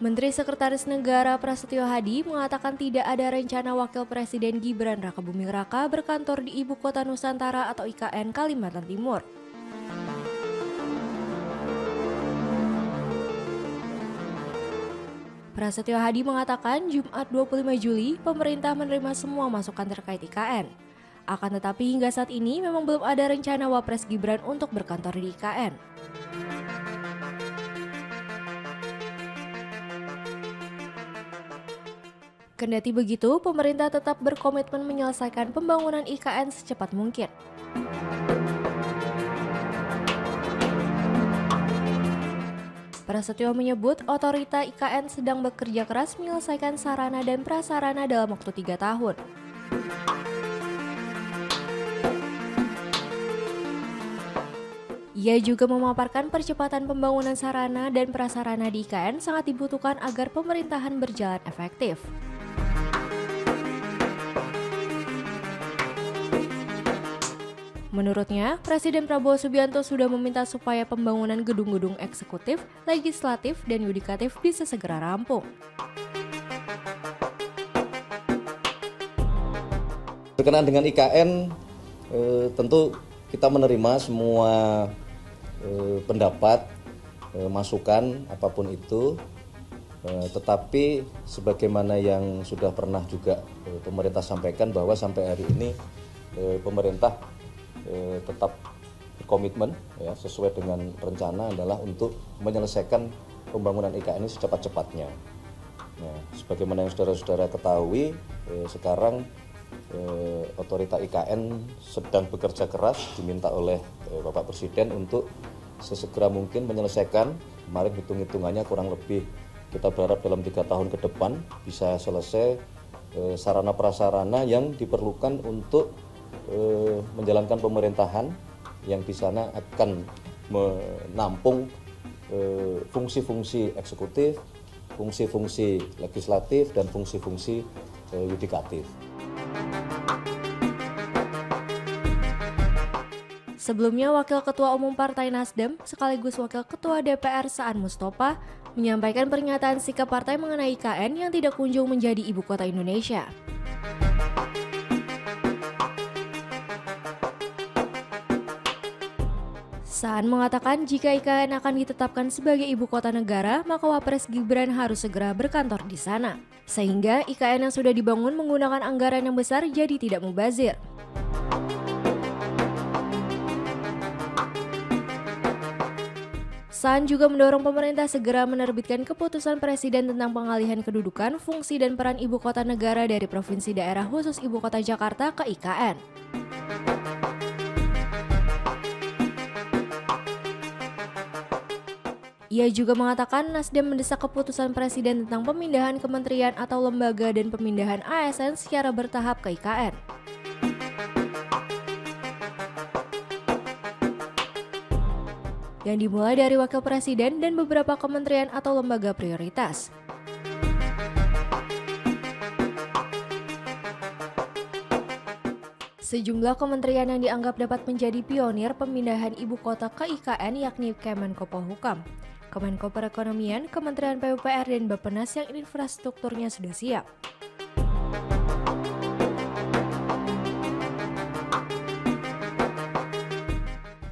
Menteri Sekretaris Negara Prasetyo Hadi mengatakan tidak ada rencana Wakil Presiden Gibran Rakabuming Raka berkantor di Ibu Kota Nusantara atau IKN Kalimantan Timur. Prasetyo Hadi mengatakan Jumat 25 Juli pemerintah menerima semua masukan terkait IKN. Akan tetapi hingga saat ini memang belum ada rencana Wapres Gibran untuk berkantor di IKN. Kendati begitu, pemerintah tetap berkomitmen menyelesaikan pembangunan IKN secepat mungkin. Prasetyo menyebut otorita IKN sedang bekerja keras menyelesaikan sarana dan prasarana dalam waktu 3 tahun. Ia juga memaparkan percepatan pembangunan sarana dan prasarana di IKN sangat dibutuhkan agar pemerintahan berjalan efektif. Menurutnya, Presiden Prabowo Subianto sudah meminta supaya pembangunan gedung-gedung eksekutif, legislatif, dan yudikatif bisa segera rampung. Berkenaan dengan IKN, tentu kita menerima semua pendapat, masukan apapun itu, tetapi sebagaimana yang sudah pernah juga pemerintah sampaikan bahwa sampai hari ini pemerintah tetap berkomitmen ya, sesuai dengan rencana adalah untuk menyelesaikan pembangunan IKN ini secepat-cepatnya. Nah, sebagaimana yang saudara-saudara ketahui, sekarang otorita IKN sedang bekerja keras diminta oleh Bapak Presiden untuk sesegera mungkin menyelesaikan. Kemarin hitung-hitungannya kurang lebih kita berharap dalam 3 tahun ke depan bisa selesai sarana prasarana yang diperlukan untuk menjalankan pemerintahan yang di sana akan menampung fungsi-fungsi eksekutif, fungsi-fungsi legislatif, dan fungsi-fungsi yudikatif. Sebelumnya, Wakil Ketua Umum Partai Nasdem sekaligus Wakil Ketua DPR Saan Mustopa menyampaikan pernyataan sikap partai mengenai IKN yang tidak kunjung menjadi ibu kota Indonesia. Saan mengatakan jika IKN akan ditetapkan sebagai ibu kota negara, maka Wapres Gibran harus segera berkantor di sana. Sehingga IKN yang sudah dibangun menggunakan anggaran yang besar jadi tidak mubazir. Saan juga mendorong pemerintah segera menerbitkan keputusan Presiden tentang pengalihan kedudukan, fungsi dan peran ibu kota negara dari provinsi daerah khusus ibu kota Jakarta ke IKN. Ia juga mengatakan Nasdem mendesak keputusan Presiden tentang pemindahan kementerian atau lembaga dan pemindahan ASN secara bertahap ke IKN. Yang dimulai dari Wakil Presiden dan beberapa kementerian atau lembaga prioritas. Sejumlah kementerian yang dianggap dapat menjadi pionir pemindahan ibu kota ke IKN yakni Kemenko Polhukam, Kemenko Perekonomian, Kementerian PUPR, dan Bappenas yang infrastrukturnya sudah siap.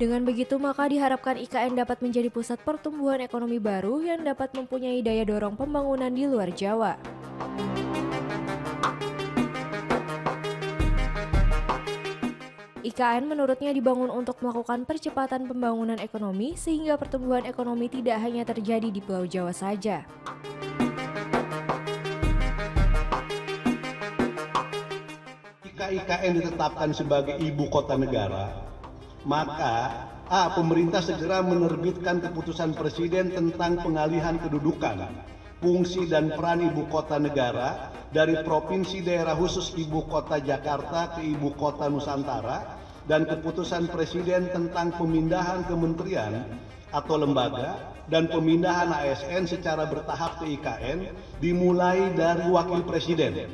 Dengan begitu, maka diharapkan IKN dapat menjadi pusat pertumbuhan ekonomi baru yang dapat mempunyai daya dorong pembangunan di luar Jawa. IKN menurutnya dibangun untuk melakukan percepatan pembangunan ekonomi sehingga pertumbuhan ekonomi tidak hanya terjadi di Pulau Jawa saja. Jika IKN ditetapkan sebagai ibu kota negara, maka pemerintah segera menerbitkan keputusan Presiden tentang pengalihan kedudukan, fungsi dan peran ibu kota negara dari Provinsi Daerah Khusus Ibu Kota Jakarta ke Ibu Kota Nusantara dan keputusan Presiden tentang pemindahan kementerian atau lembaga dan pemindahan ASN secara bertahap ke IKN dimulai dari Wakil Presiden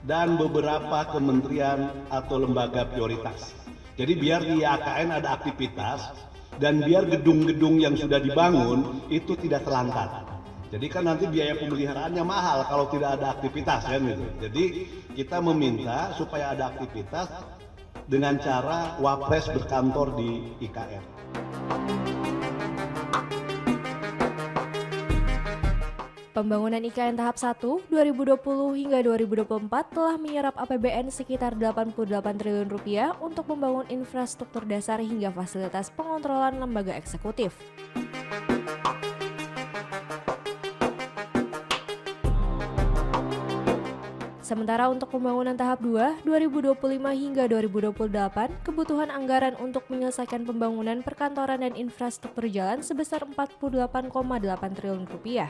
dan beberapa kementerian atau lembaga prioritas. Jadi biar di IKN ada aktivitas dan biar gedung-gedung yang sudah dibangun itu tidak terlantar. Jadi kan nanti biaya pemeliharaannya mahal kalau tidak ada aktivitas kan gitu. Jadi kita meminta supaya ada aktivitas dengan cara Wapres berkantor di IKN. Pembangunan IKN tahap 1 2020 hingga 2024 telah menyerap APBN sekitar 88 triliun rupiah untuk membangun infrastruktur dasar hingga fasilitas pengontrolan lembaga eksekutif. Sementara untuk pembangunan tahap 2, 2025 hingga 2028, kebutuhan anggaran untuk menyelesaikan pembangunan perkantoran dan infrastruktur jalan sebesar 48,8 triliun rupiah.